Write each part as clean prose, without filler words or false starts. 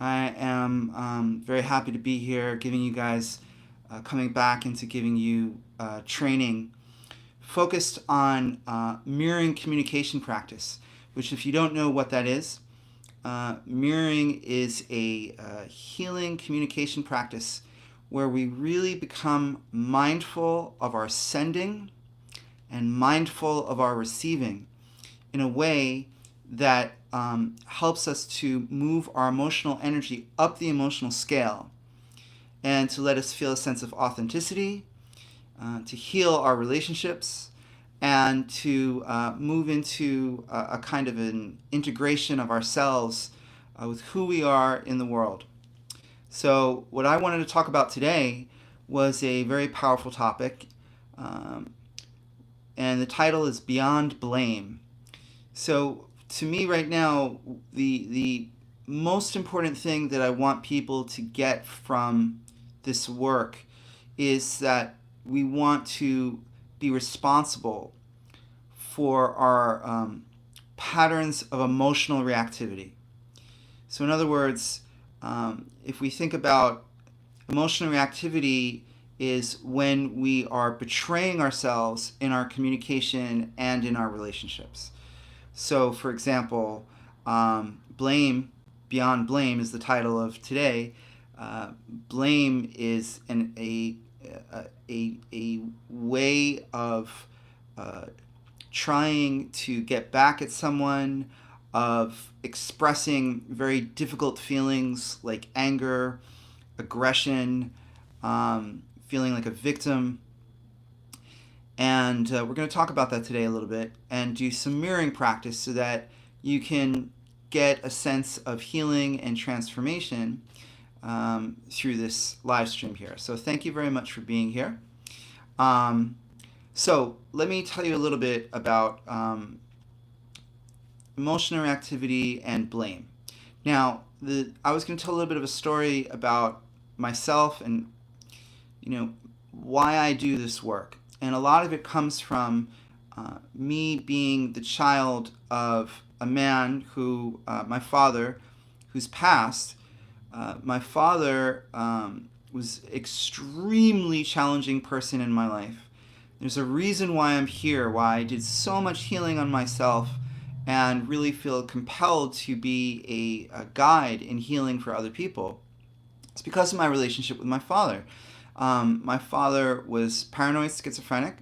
I am very happy to be here, giving you guys, coming back into giving you training focused on mirroring communication practice, which, if you don't know what that is, mirroring is a healing communication practice where we really become mindful of our sending and mindful of our receiving in a way that helps us to move our emotional energy up the emotional scale and to let us feel a sense of authenticity, to heal our relationships, and to move into a kind of an integration of ourselves with who we are in the world. So, what I wanted to talk about today was a very powerful topic, and the title is Beyond Blame. So, to me, right now, the most important thing that I want people to get from this work is that we want to be responsible for our patterns of emotional reactivity. So, in other words, if we think about emotional reactivity, is when we are betraying ourselves in our communication and in our relationships. So, for example, blame, Beyond Blame is the title of today. Blame is a way of trying to get back at someone, of expressing very difficult feelings like anger, aggression, feeling like a victim. And we're going to talk about that today a little bit and do some mirroring practice so that you can get a sense of healing and transformation through this live stream here. So thank you very much for being here. So let me tell you a little bit about emotional reactivity and blame. Now, I was going to tell a little bit of a story about myself and why I do this work. And a lot of it comes from me being the child of a man who, my father, who's passed. My father was an extremely challenging person in my life. There's a reason why I'm here, why I did so much healing on myself and really feel compelled to be a guide in healing for other people. It's because of my relationship with my father. My father was paranoid schizophrenic.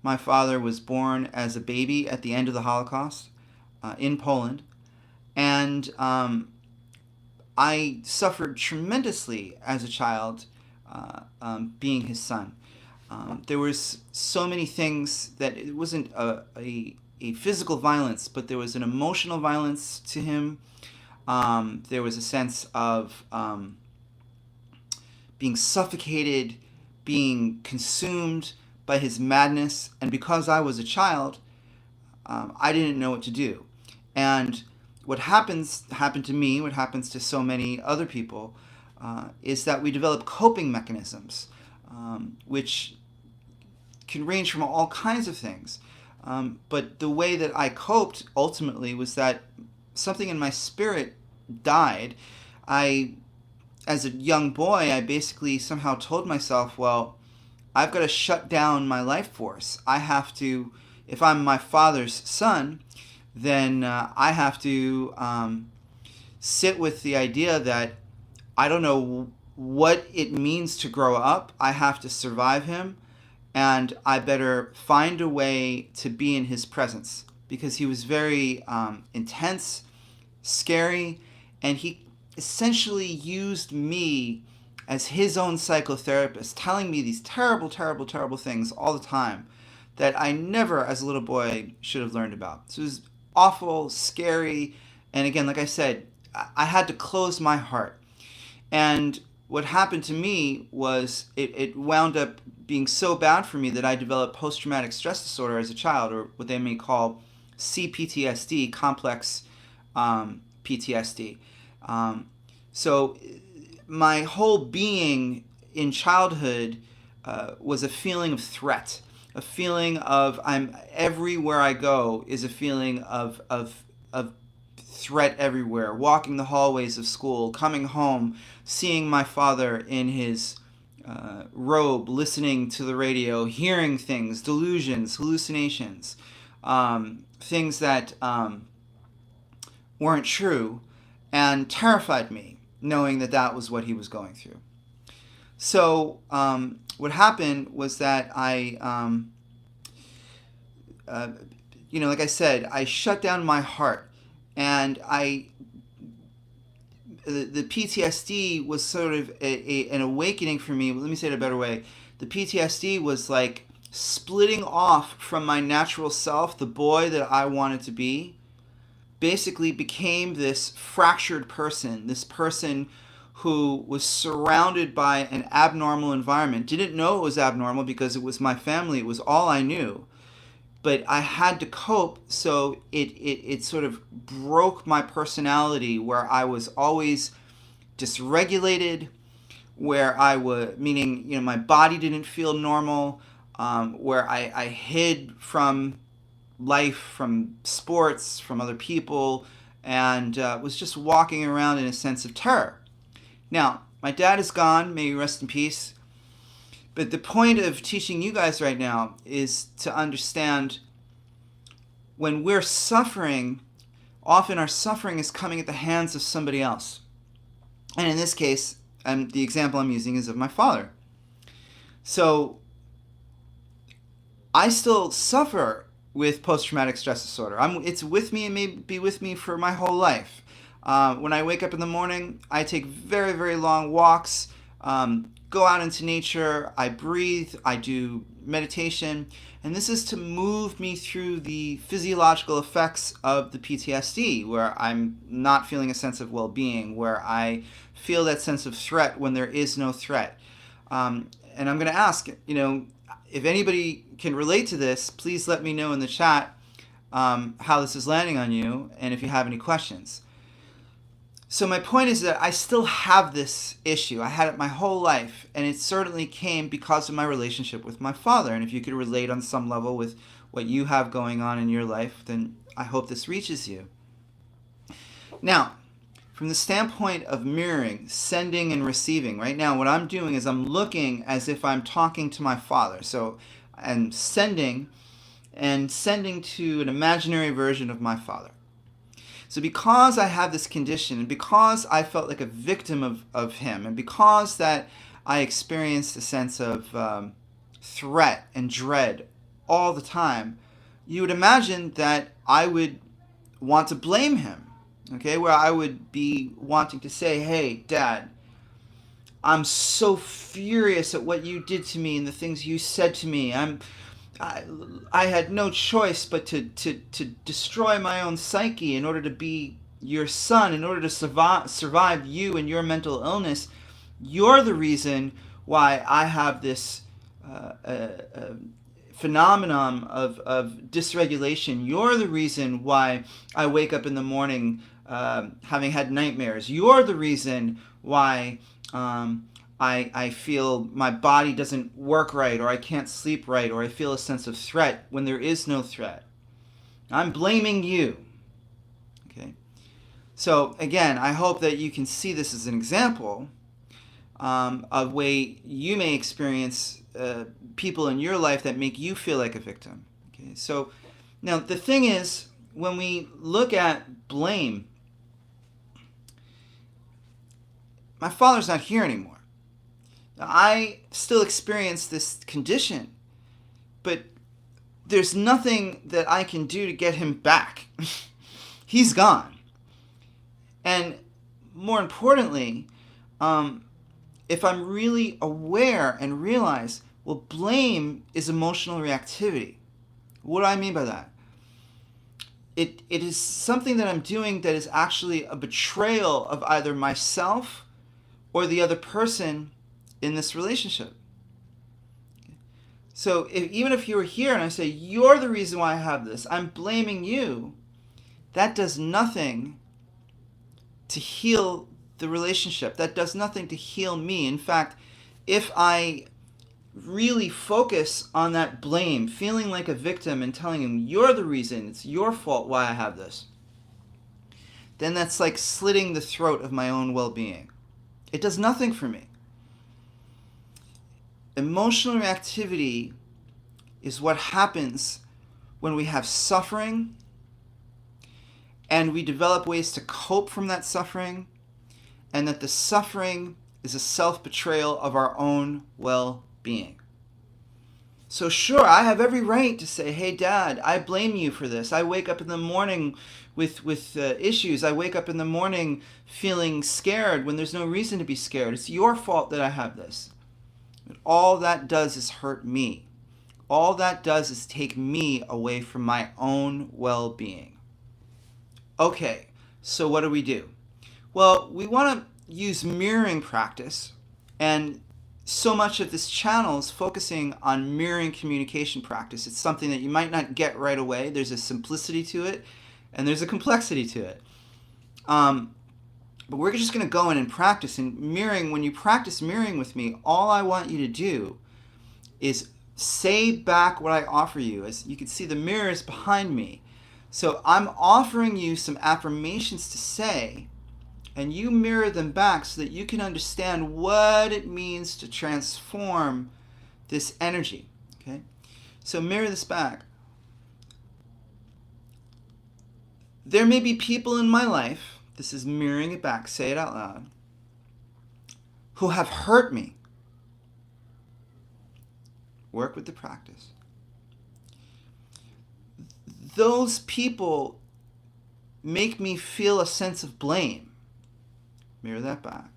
My father was born as a baby at the end of the Holocaust in Poland. And I suffered tremendously as a child being his son. There was so many things that it wasn't a physical violence, but there was an emotional violence to him. There was a sense of being suffocated, being consumed by his madness. And because I was a child, I didn't know what to do. And what happened to me, what happens to so many other people, is that we develop coping mechanisms, which can range from all kinds of things. But the way that I coped ultimately was that something in my spirit died. As a young boy, I basically somehow told myself, well, I've got to shut down my life force. I have to, if I'm my father's son, then I have to sit with the idea that I don't know what it means to grow up. I have to survive him, and I better find a way to be in his presence, because he was very intense, scary, and he essentially used me as his own psychotherapist, telling me these terrible, terrible, terrible things all the time that I never, as a little boy, should have learned about. So it was awful, scary, and again, like I said, I had to close my heart. And what happened to me was it wound up being so bad for me that I developed post-traumatic stress disorder as a child, or what they may call CPTSD, complex PTSD. So my whole being in childhood was a feeling of threat, a feeling of I'm everywhere I go is a feeling of threat everywhere, walking the hallways of school, coming home, seeing my father in his robe, listening to the radio, hearing things, delusions, hallucinations, things that weren't true, and terrified me, knowing that that was what he was going through. So what happened was that I, like I said, I shut down my heart, and the PTSD was sort of an awakening for me. Let me say it a better way. The PTSD was like splitting off from my natural self, the boy that I wanted to be, basically became this fractured person, this person who was surrounded by an abnormal environment. Didn't know it was abnormal because it was my family, it was all I knew. But I had to cope, so it sort of broke my personality, where I was always dysregulated, where I was, meaning, my body didn't feel normal, where I hid from life, from sports, from other people, and was just walking around in a sense of terror. Now, my dad is gone, may he rest in peace. But the point of teaching you guys right now is to understand, when we're suffering, often our suffering is coming at the hands of somebody else. And in this case, the example I'm using is of my father. So I still suffer with post-traumatic stress disorder. It's with me and may be with me for my whole life. When I wake up in the morning, I take very, very long walks, go out into nature, I breathe, I do meditation, and this is to move me through the physiological effects of the PTSD, where I'm not feeling a sense of well-being, where I feel that sense of threat when there is no threat. And I'm going to ask, if anybody can relate to this, please let me know in the chat how this is landing on you, and if you have any questions. So my point is that I still have this issue. I had it my whole life, and it certainly came because of my relationship with my father. And if you could relate on some level with what you have going on in your life, then I hope this reaches you. Now, from the standpoint of mirroring, sending and receiving, right now what I'm doing is I'm looking as if I'm talking to my father. So I'm sending to an imaginary version of my father. So because I have this condition, and because I felt like a victim of him, and because that I experienced a sense of threat and dread all the time, you would imagine that I would want to blame him, okay? Where I would be wanting to say, hey, Dad, I'm so furious at what you did to me and the things you said to me. I had no choice but to destroy my own psyche in order to be your son, in order to survive you and your mental illness. You're the reason why I have this phenomenon of dysregulation. You're the reason why I wake up in the morning having had nightmares. You're the reason why I feel my body doesn't work right, or I can't sleep right, or I feel a sense of threat when there is no threat. I'm blaming you. Okay. So again, I hope that you can see this as an example of way you may experience people in your life that make you feel like a victim. Okay. So now the thing is, when we look at blame, my father's not here anymore. Now, I still experience this condition, but there's nothing that I can do to get him back. He's gone. And more importantly, if I'm really aware and realize, well, blame is emotional reactivity. What do I mean by that? It is something that I'm doing that is actually a betrayal of either myself or the other person in this relationship. So even if you were here and I say, you're the reason why I have this, I'm blaming you, that does nothing to heal the relationship. That does nothing to heal me. In fact, if I really focus on that blame, feeling like a victim and telling him, you're the reason, it's your fault why I have this, then that's like slitting the throat of my own well-being. It does nothing for me. Emotional reactivity is what happens when we have suffering and we develop ways to cope from that suffering, and that the suffering is a self-betrayal of our own well-being. So sure, I have every right to say, hey, Dad, I blame you for this. I wake up in the morning with issues. I wake up in the morning feeling scared when there's no reason to be scared. It's your fault that I have this. But all that does is hurt me. All that does is take me away from my own well-being. Okay, so what do? Well, we want to use mirroring practice, and so much of this channel is focusing on mirroring communication practice. It's something that you might not get right away. There's a simplicity to it, and there's a complexity to it. But we're just going to go in and practice. And mirroring, when you practice mirroring with me, all I want you to do is say back what I offer you. As you can see, the mirror is behind me. So I'm offering you some affirmations to say, and you mirror them back so that you can understand what it means to transform this energy. Okay? So mirror this back. There may be people in my life, this is mirroring it back, say it out loud, who have hurt me. Work with the practice. Those people make me feel a sense of blame. Mirror that back.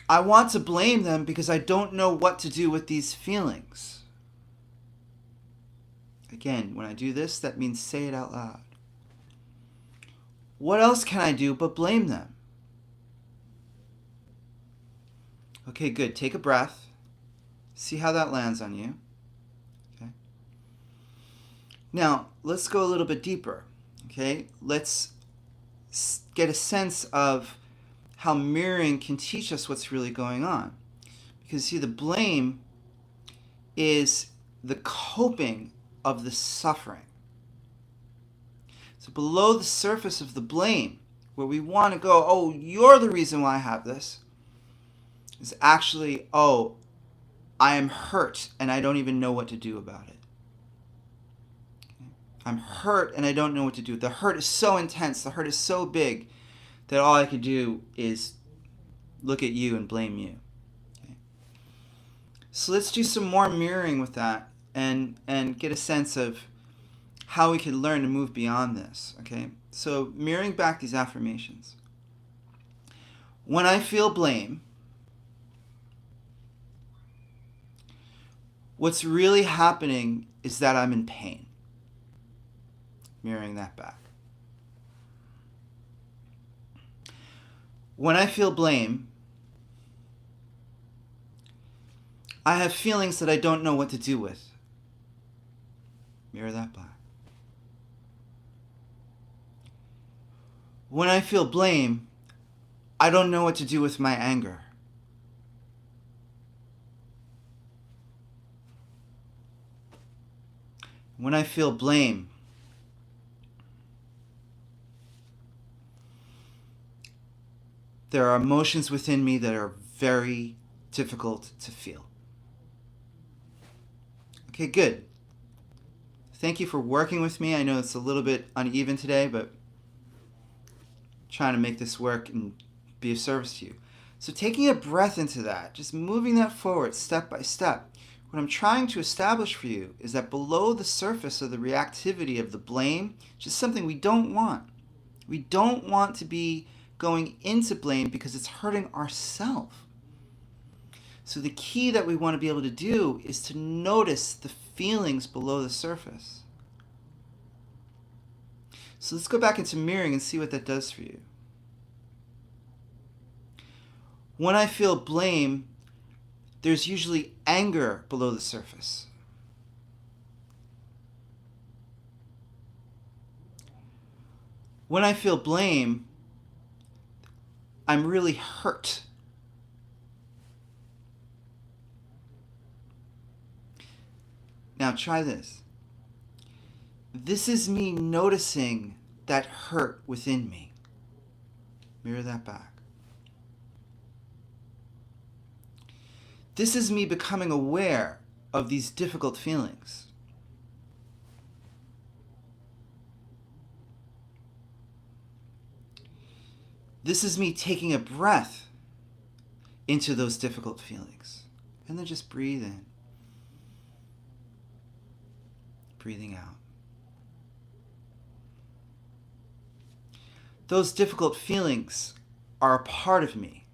I want to blame them because I don't know what to do with these feelings. Again, when I do this, that means say it out loud. What else can I do but blame them? Okay, good. Take a breath. See how that lands on you. Okay. Now, let's go a little bit deeper. Okay, let's get a sense of how mirroring can teach us what's really going on. Because see, the blame is the coping of the suffering. So below the surface of the blame, where we want to go, oh, you're the reason why I have this, is actually, oh, I am hurt and I don't even know what to do about it. I'm hurt and I don't know what to do. The hurt is so intense, the hurt is so big, that all I could do is look at you and blame you. Okay. So let's do some more mirroring with that and get a sense of how we can learn to move beyond this. Okay. So mirroring back these affirmations. When I feel blame, what's really happening is that I'm in pain. Mirroring that back. When I feel blame, I have feelings that I don't know what to do with. Mirror that back. When I feel blame, I don't know what to do with my anger. When I feel blame, there are emotions within me that are very difficult to feel. Okay, good. Thank you for working with me. I know it's a little bit uneven today, but I'm trying to make this work and be of service to you. So taking a breath into that, just moving that forward step by step, what I'm trying to establish for you is that below the surface of the reactivity of the blame, just something we don't want. We don't want to be going into blame because it's hurting ourselves. So the key that we want to be able to do is to notice the feelings below the surface. So let's go back into mirroring and see what that does for you. When I feel blame, there's usually anger below the surface. When I feel blame, I'm really hurt. Now try this. This is me noticing that hurt within me. Mirror that back. This is me becoming aware of these difficult feelings. This is me taking a breath into those difficult feelings. And then just breathe in. Breathing out. Those difficult feelings are a part of me.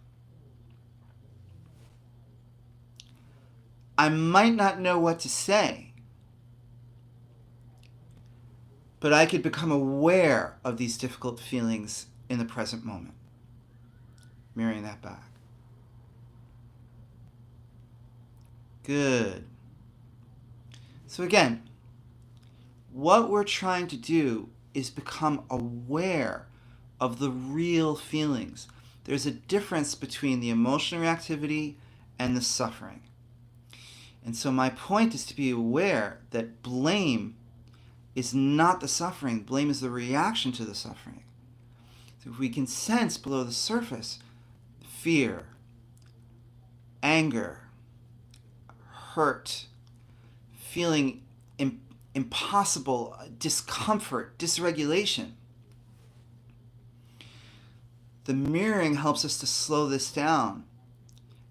I might not know what to say, but I could become aware of these difficult feelings in the present moment. Mirroring that back. Good. So again, what we're trying to do is become aware of the real feelings. There's a difference between the emotional reactivity and the suffering. And so my point is to be aware that blame is not the suffering. Blame is the reaction to the suffering. So if we can sense below the surface fear, anger, hurt, feeling impossible, discomfort, dysregulation, the mirroring helps us to slow this down.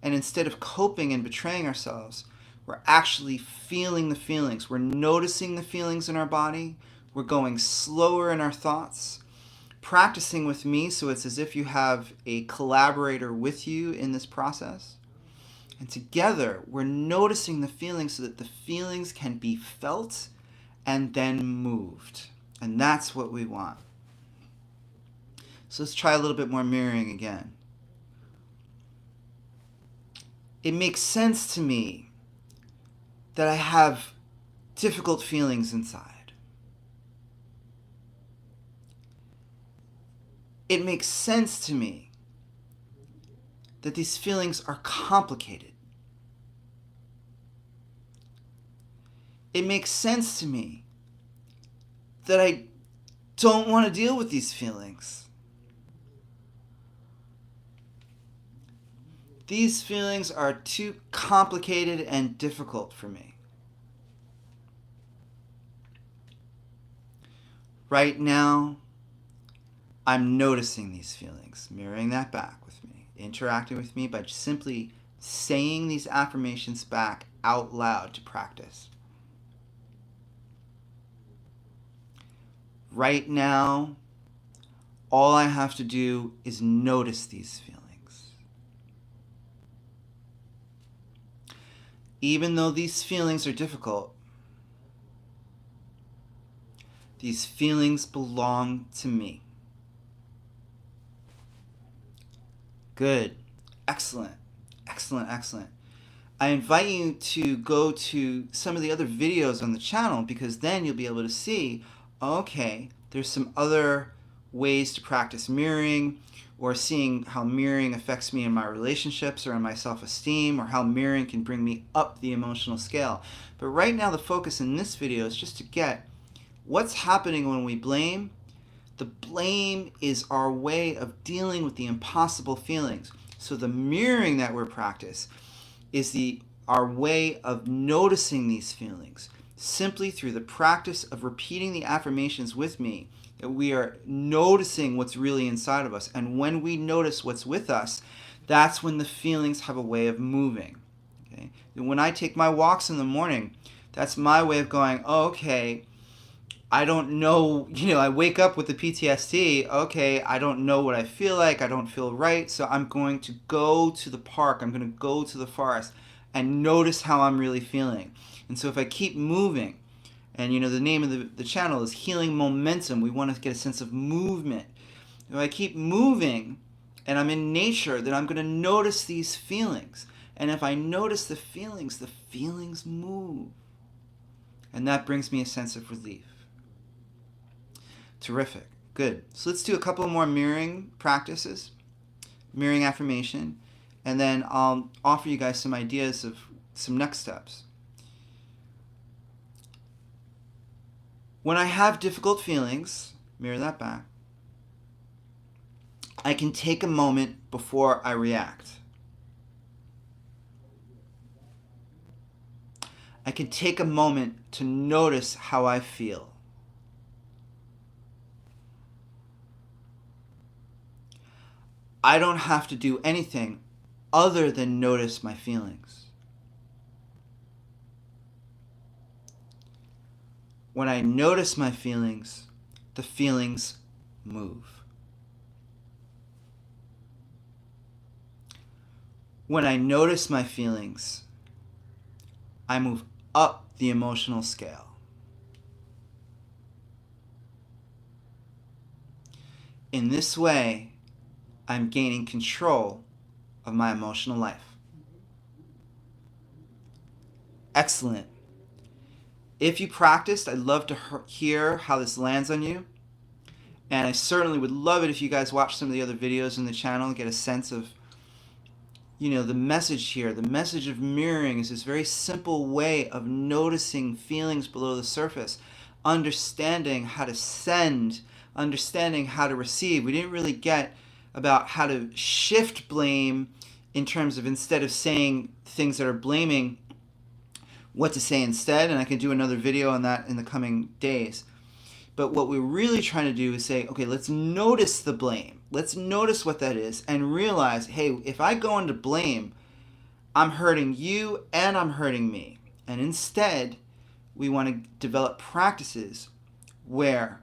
And instead of coping and betraying ourselves, we're actually feeling the feelings. We're noticing the feelings in our body. We're going slower in our thoughts. Practicing with me, so it's as if you have a collaborator with you in this process. And together, we're noticing the feelings so that the feelings can be felt and then moved. And that's what we want. So let's try a little bit more mirroring again. It makes sense to me that I have difficult feelings inside. It makes sense to me that these feelings are complicated. It makes sense to me that I don't want to deal with these feelings. These feelings are too complicated and difficult for me. Right now, I'm noticing these feelings, mirroring that back with me, interacting with me by simply saying these affirmations back out loud to practice. Right now, all I have to do is notice these feelings. Even though these feelings are difficult, these feelings belong to me. Good. Excellent. Excellent, excellent. I invite you to go to some of the other videos on the channel, because then you'll be able to see, okay, there's some other ways to practice mirroring, or seeing how mirroring affects me in my relationships or in my self-esteem, or how mirroring can bring me up the emotional scale. But right now the focus in this video is just to get what's happening when we blame. The blame is our way of dealing with the impossible feelings. So the mirroring that we're practice is our way of noticing these feelings, simply through the practice of repeating the affirmations with me, that we are noticing what's really inside of us. And when we notice what's with us, that's when the feelings have a way of moving. Okay? And when I take my walks in the morning, that's my way of going, oh, okay, I don't know, I wake up with the PTSD, okay, I don't know what I feel like, I don't feel right, so I'm going to go to the park, I'm going to go to the forest and notice how I'm really feeling. And so if I keep moving, and the name of the channel is Healing Momentum, we want to get a sense of movement. If I keep moving and I'm in nature, then I'm going to notice these feelings. And if I notice the feelings move. And that brings me a sense of relief. Terrific. Good. So let's do a couple more mirroring practices, mirroring affirmation, and then I'll offer you guys some ideas of some next steps. When I have difficult feelings, mirror that back, I can take a moment before I react. I can take a moment to notice how I feel. I don't have to do anything other than notice my feelings. When I notice my feelings, the feelings move. When I notice my feelings, I move up the emotional scale. In this way, I'm gaining control of my emotional life. Excellent. If you practiced, I'd love to hear how this lands on you. And I certainly would love it if you guys watch some of the other videos in the channel and get a sense of, the message here. The message of mirroring is this very simple way of noticing feelings below the surface, understanding how to send, understanding how to receive. We didn't really get about how to shift blame in terms of, instead of saying things that are blaming, what to say instead, and I can do another video on that in the coming days. But what we're really trying to do is say, okay, let's notice the blame. Let's notice what that is and realize, hey, if I go into blame, I'm hurting you and I'm hurting me. And instead, we want to develop practices where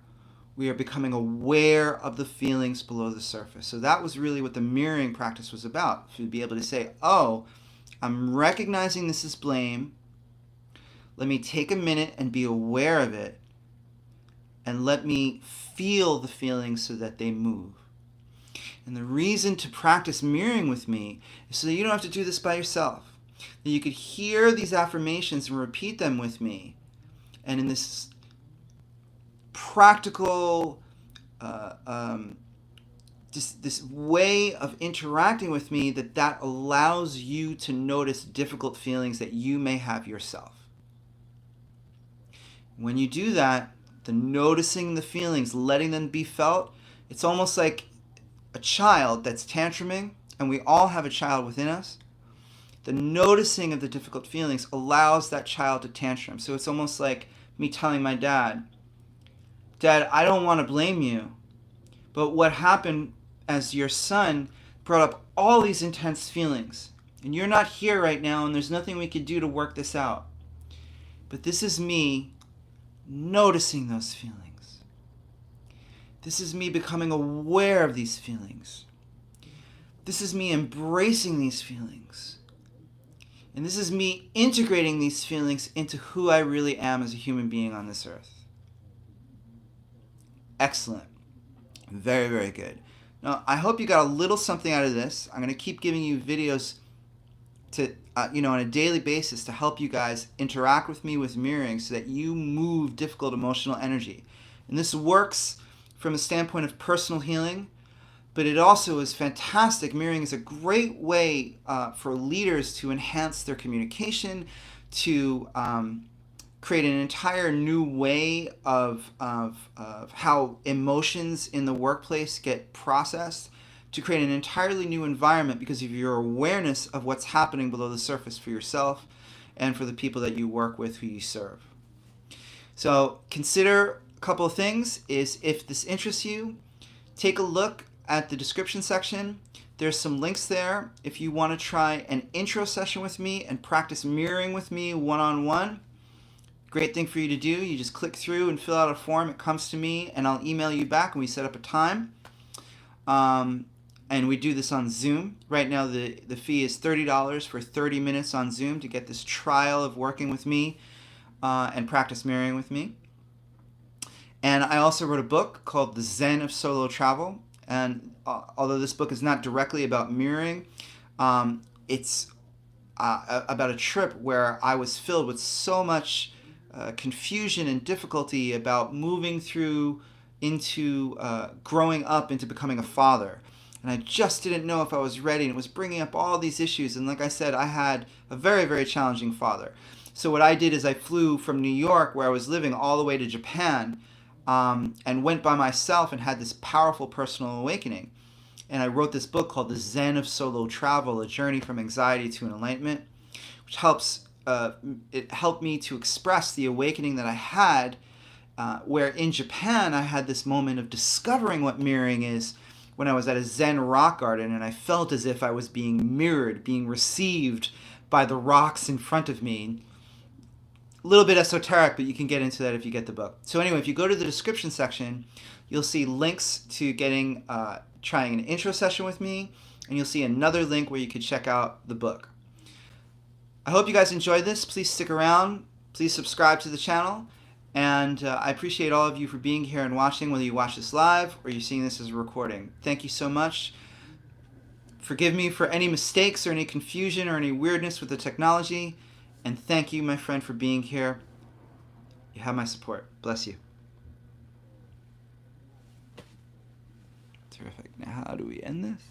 we are becoming aware of the feelings below the surface. So that was really what the mirroring practice was about. To be able to say, oh, I'm recognizing this is blame. Let me take a minute and be aware of it. And let me feel the feelings so that they move. And the reason to practice mirroring with me is so that you don't have to do this by yourself. That you could hear these affirmations and repeat them with me. And in this practical, this way of interacting with me, that allows you to notice difficult feelings that you may have yourself. When you do that, the noticing the feelings, letting them be felt, it's almost like a child that's tantruming, and we all have a child within us. The noticing of the difficult feelings allows that child to tantrum. So it's almost like me telling my dad, Dad, I don't want to blame you, but what happened as your son brought up all these intense feelings, and you're not here right now, and there's nothing we could do to work this out. But this is me noticing those feelings. This is me becoming aware of these feelings. This is me embracing these feelings. And this is me integrating these feelings into who I really am as a human being on this earth. Excellent. Very, very good. Now, I hope you got a little something out of this. I'm going to keep giving you videos to on a daily basis to help you guys interact with me with mirroring so that you move difficult emotional energy. And this works from a standpoint of personal healing, but it also is fantastic. Mirroring is a great way for leaders to enhance their communication, to create an entire new way of how emotions in the workplace get processed, to create an entirely new environment because of your awareness of what's happening below the surface for yourself and for the people that you work with, who you serve. So consider a couple of things. Is if this interests you, take a look at the description section. There's some links there if you want to try an intro session with me and practice mirroring with me one-on-one. Great thing for you to do. You just click through and fill out a form. It comes to me and I'll email you back and we set up a time. And we do this on Zoom. Right now the fee is $30 for 30 minutes on Zoom to get this trial of working with me and practice mirroring with me. And I also wrote a book called The Zen of Solo Travel. And although this book is not directly about mirroring, it's about a trip where I was filled with so much confusion and difficulty about moving through into growing up into becoming a father. And I just didn't know if I was ready, and it was bringing up all these issues. And like I said, I had a very, very challenging father. So what I did is I flew from New York, where I was living, all the way to Japan, and went by myself and had this powerful personal awakening. And I wrote this book called The Zen of Solo Travel: A Journey from Anxiety to Enlightenment, which it helped me to express the awakening that I had, where in Japan I had this moment of discovering what mirroring is when I was at a Zen rock garden, and I felt as if I was being mirrored, being received by the rocks in front of me. A little bit esoteric, but you can get into that if you get the book. So anyway, if you go to the description section, you'll see links to trying an intro session with me, and you'll see another link where you can check out the book. I hope you guys enjoyed this. Please stick around. Please subscribe to the channel. And I appreciate all of you for being here and watching, whether you watch this live or you're seeing this as a recording. Thank you so much. Forgive me for any mistakes or any confusion or any weirdness with the technology. And thank you, my friend, for being here. You have my support. Bless you. Terrific. Now, how do we end this?